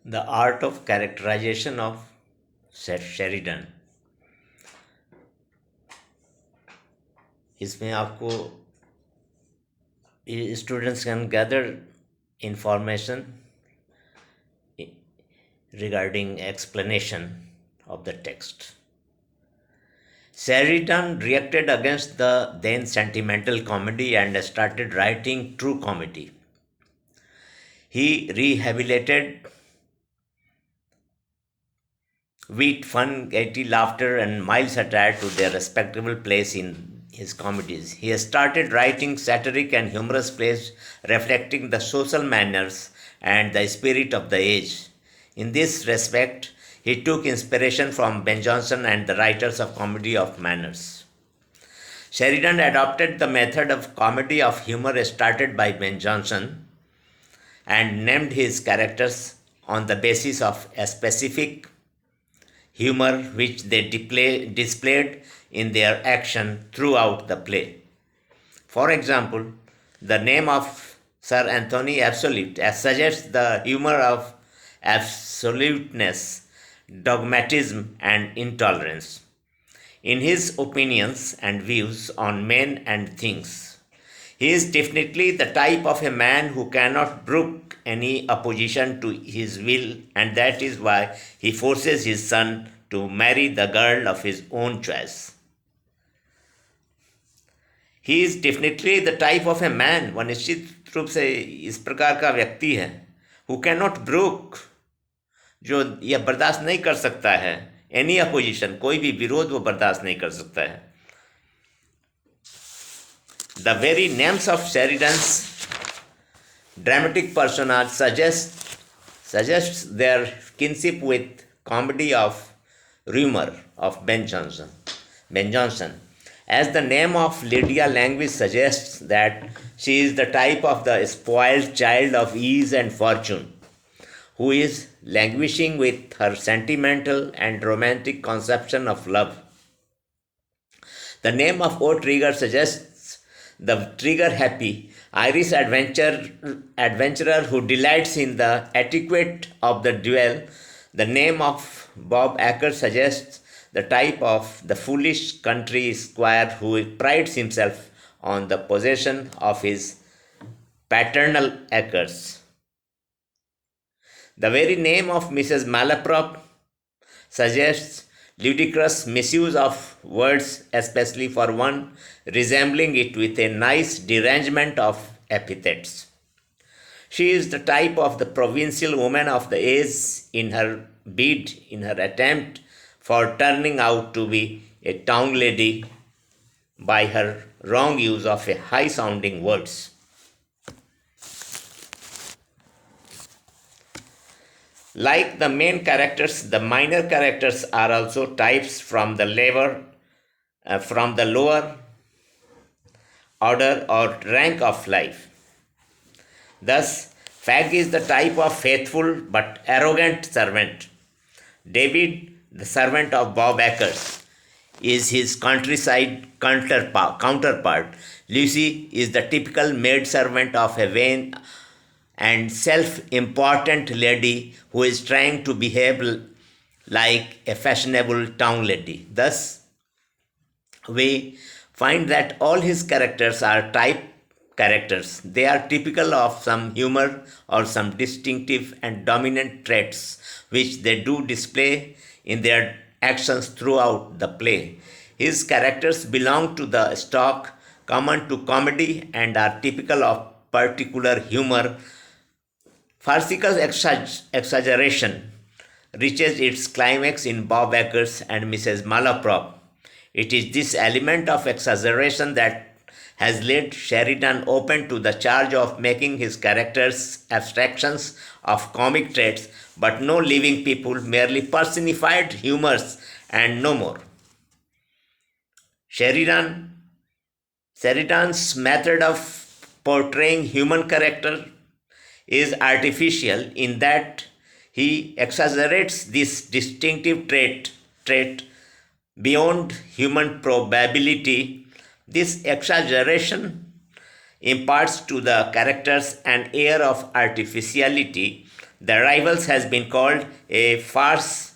The Art of Characterization of Sheridan. इसमें आपको students can gather information regarding explanation of the text. Sheridan reacted against the then sentimental comedy and started writing true comedy. He rehabilitated wit, fun, gaiety, laughter, and mild satire to their respectable place in his comedies. He has started writing satiric and humorous plays reflecting the social manners and the spirit of the age. In this respect, he took inspiration from Ben Jonson and the writers of comedy of manners. Sheridan adopted the method of comedy of humor started by Ben Jonson and named his characters on the basis of a specific humor which they displayed in their action throughout the play. For example, the name of Sir Anthony Absolute suggests the humor of absoluteness, dogmatism, and intolerance in his opinions and views on men and things. He is definitely the type of a man who cannot brook any opposition to his will, and that is why he forces his son to marry the girl of his own choice. He is definitely the type of a man, वह निश्चित रूप से इस प्रकार का व्यक्ति है who can not broke, जो यह बर्दाश्त नहीं कर सकता है एनी अपोजिशन, कोई भी विरोध वो बर्दाश्त नहीं कर सकता है. The very names of Sheridan's dramatic personae suggests their kinship with comedy of rumor of Ben Jonson. As the name of Lydia Language suggests that she is the type of the spoiled child of ease and fortune, who is languishing with her sentimental and romantic conception of love. The name of O Trigger suggests the trigger-happy Irish adventurer who delights in the etiquette of the duel. The name of Bob Acker suggests the type of the foolish country squire who prides himself on the possession of his paternal acres. The very name of Mrs. Malaprop suggests ludicrous misuse of words, especially for one resembling it with a nice derangement of epithets. She is the type of the provincial woman of the age in her attempt for turning out to be a town lady by her wrong use of a high-sounding words. Like the main characters, the minor characters are also types from the lower order or rank of life. Thus, Fag is the type of faithful but arrogant servant. David, the servant of Bob Acres, is his countryside counterpart. Lucy is the typical maid-servant of a vain and self-important lady who is trying to behave like a fashionable town lady. Thus, we find that all his characters are type characters. They are typical of some humor or some distinctive and dominant traits which they do display in their actions throughout the play. His characters belong to the stock common to comedy and are typical of particular humor. Farcical exaggeration reaches its climax in Bob Acres and Mrs. Malaprop. It is this element of exaggeration that has laid Sheridan open to the charge of making his characters abstractions of comic traits, but no living people, merely personified humors and no more. Sheridan's method of portraying human character is artificial in that he exaggerates this distinctive trait beyond human probability. This exaggeration imparts to the characters an air of artificiality The Rivals has been called a farce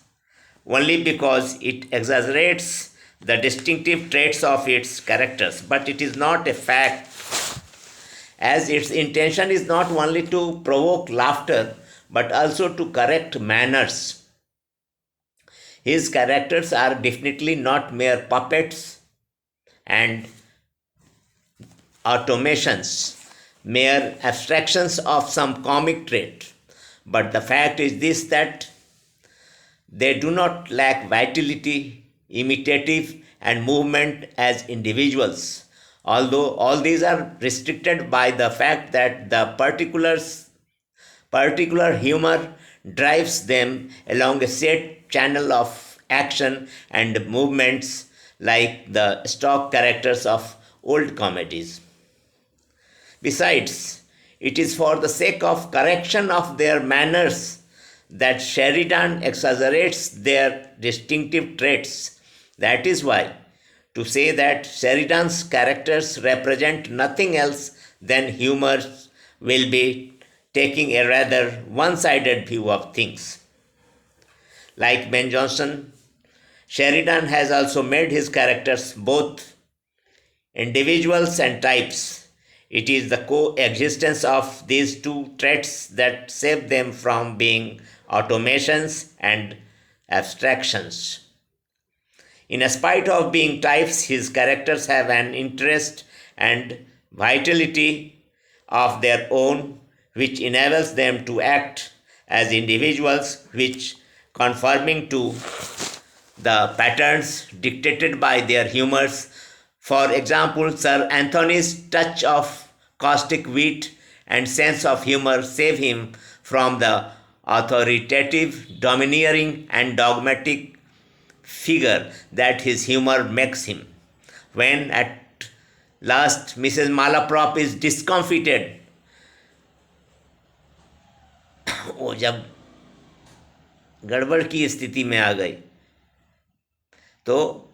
only because it exaggerates the distinctive traits of its characters, but it is not a fact, as its intention is not only to provoke laughter but also to correct manners. His characters are definitely not mere puppets and automations, mere abstractions of some comic trait. But the fact is this, that they do not lack vitality, imitative, and movement as individuals, although all these are restricted by the fact that the particular humor drives them along a set channel of action and movements like the stock characters of old comedies. Besides, it is for the sake of correction of their manners that Sheridan exaggerates their distinctive traits. That is why, to say that Sheridan's characters represent nothing else than humor will be taking a rather one sided view of things. Like Ben Jonson, Sheridan has also made his characters both individuals and types. It is the coexistence of these two traits that save them from being automations and abstractions. In spite of being types, his characters have an interest and vitality of their own, which enables them to act as individuals, which, conforming to the patterns dictated by their humors. For example, Sir Anthony's touch of caustic wit and sense of humor save him from the authoritative, domineering, and dogmatic figure that his humor makes him. When at last Mrs. Malaprop is discomfited, वो जब गड़बड़ की स्थिति में आ गई तो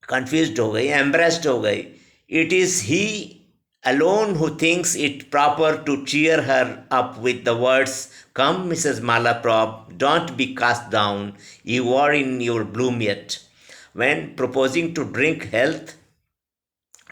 confused हो गई, एम्ब्रेस्ड हो गई. It is he alone who thinks it proper to cheer her up with the words, "Come, Mrs. Malaprop, don't be cast down, you are in your bloom yet." When proposing to drink health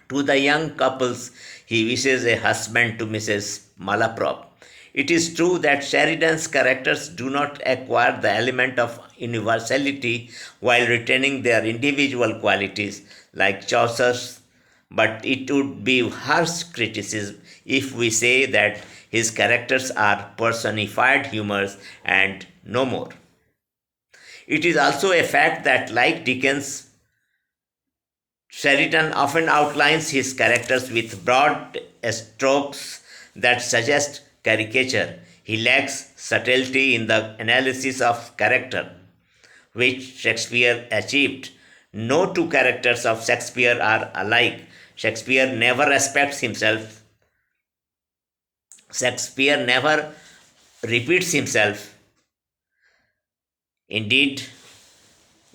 to the young couples, he wishes a husband to Mrs. Malaprop. It is true that Sheridan's characters do not acquire the element of universality while retaining their individual qualities, like Chaucer's, but it would be harsh criticism if we say that his characters are personified humors and no more. It is also a fact that, like Dickens, Sheridan often outlines his characters with broad strokes that suggest caricature. He lacks subtlety in the analysis of character, which Shakespeare achieved. No two characters of Shakespeare are alike. Shakespeare never respects himself. Shakespeare never repeats himself. Indeed,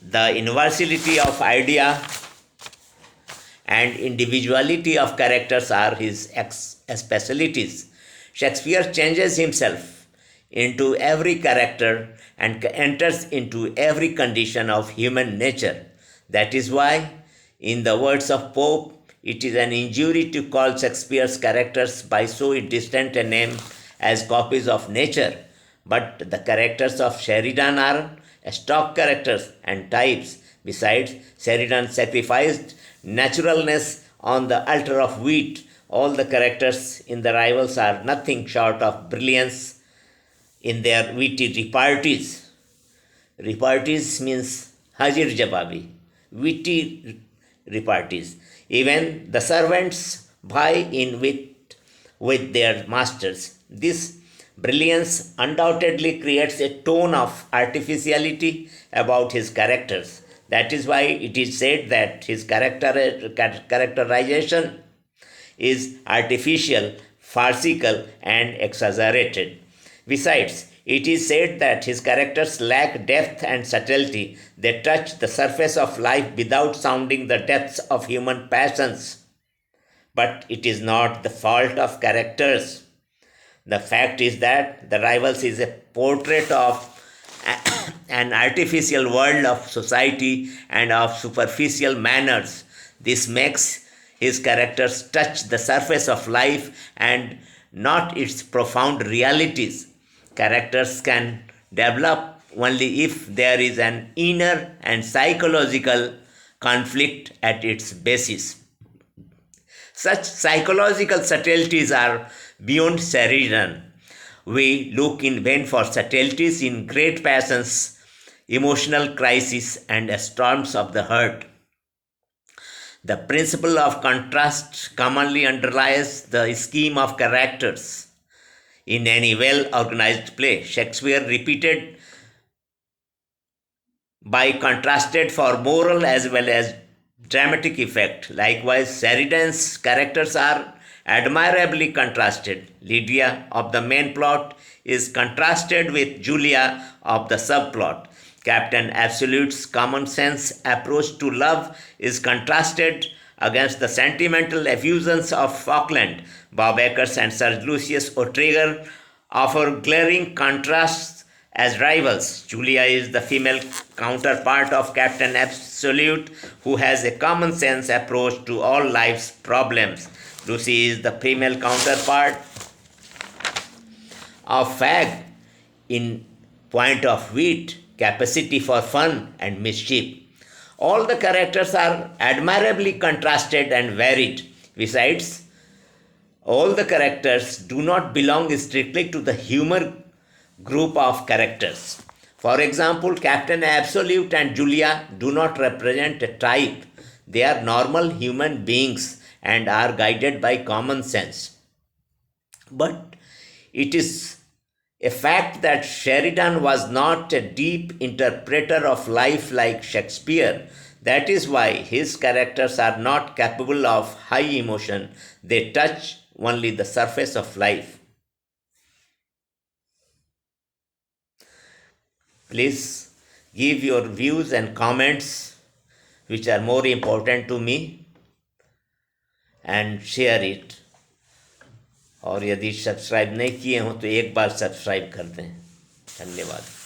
the universality of idea and individuality of characters are his specialties. Shakespeare changes himself into every character and enters into every condition of human nature. That is why, in the words of Pope, it is an injury to call Shakespeare's characters by so distant a name as copies of nature. But the characters of Sheridan are stock characters and types. Besides, Sheridan sacrificed naturalness on the altar of wit. All the characters in The Rivals are nothing short of brilliance in their witty repartees. Repartees means hajir jawabi, witty repartees. Even the servants vie in with their masters. This brilliance undoubtedly creates a tone of artificiality about his characters. That is why it is said that his characterization is artificial, farcical, and exaggerated. Besides, it is said that his characters lack depth and subtlety. They touch the surface of life without sounding the depths of human passions. But it is not the fault of characters The fact is that The Rivals is a portrait of an artificial world of society and of superficial manners. This makes his characters touch the surface of life and not its profound realities. Characters can develop only if there is an inner and psychological conflict at its basis. Such psychological subtleties are beyond Sheridan. We look in vain for subtleties in great passions, emotional crises, and storms of the heart. The principle of contrast commonly underlies the scheme of characters in any well organized play. Shakespeare repeated by contrasted for moral as well as dramatic effect. Likewise, Sheridan's characters are admirably contrasted. Lydia of the main plot is contrasted with Julia of the subplot. Captain Absolute's common sense approach to love is contrasted against the sentimental effusions of Falkland. Bob Acres and Sir Lucius O'Trigger offer glaring contrasts as rivals. Julia is the female counterpart of Captain Absolute, who has a common sense approach to all life's problems. Lucy is the female counterpart of Fag in point of wit, capacity for fun, and mischief. All the characters are admirably contrasted and varied. Besides, all the characters do not belong strictly to the humor group of characters. For example, Captain Absolute and Julia do not represent a type. They are normal human beings and are guided by common sense. But it is a fact that Sheridan was not a deep interpreter of life like Shakespeare. That is why his characters are not capable of high emotion. They touch only the surface of life. Please give your views and comments, which are more important to me, and share it. और यदि subscribe नहीं किए हों तो एक बार subscribe कर दें। धन्यवाद।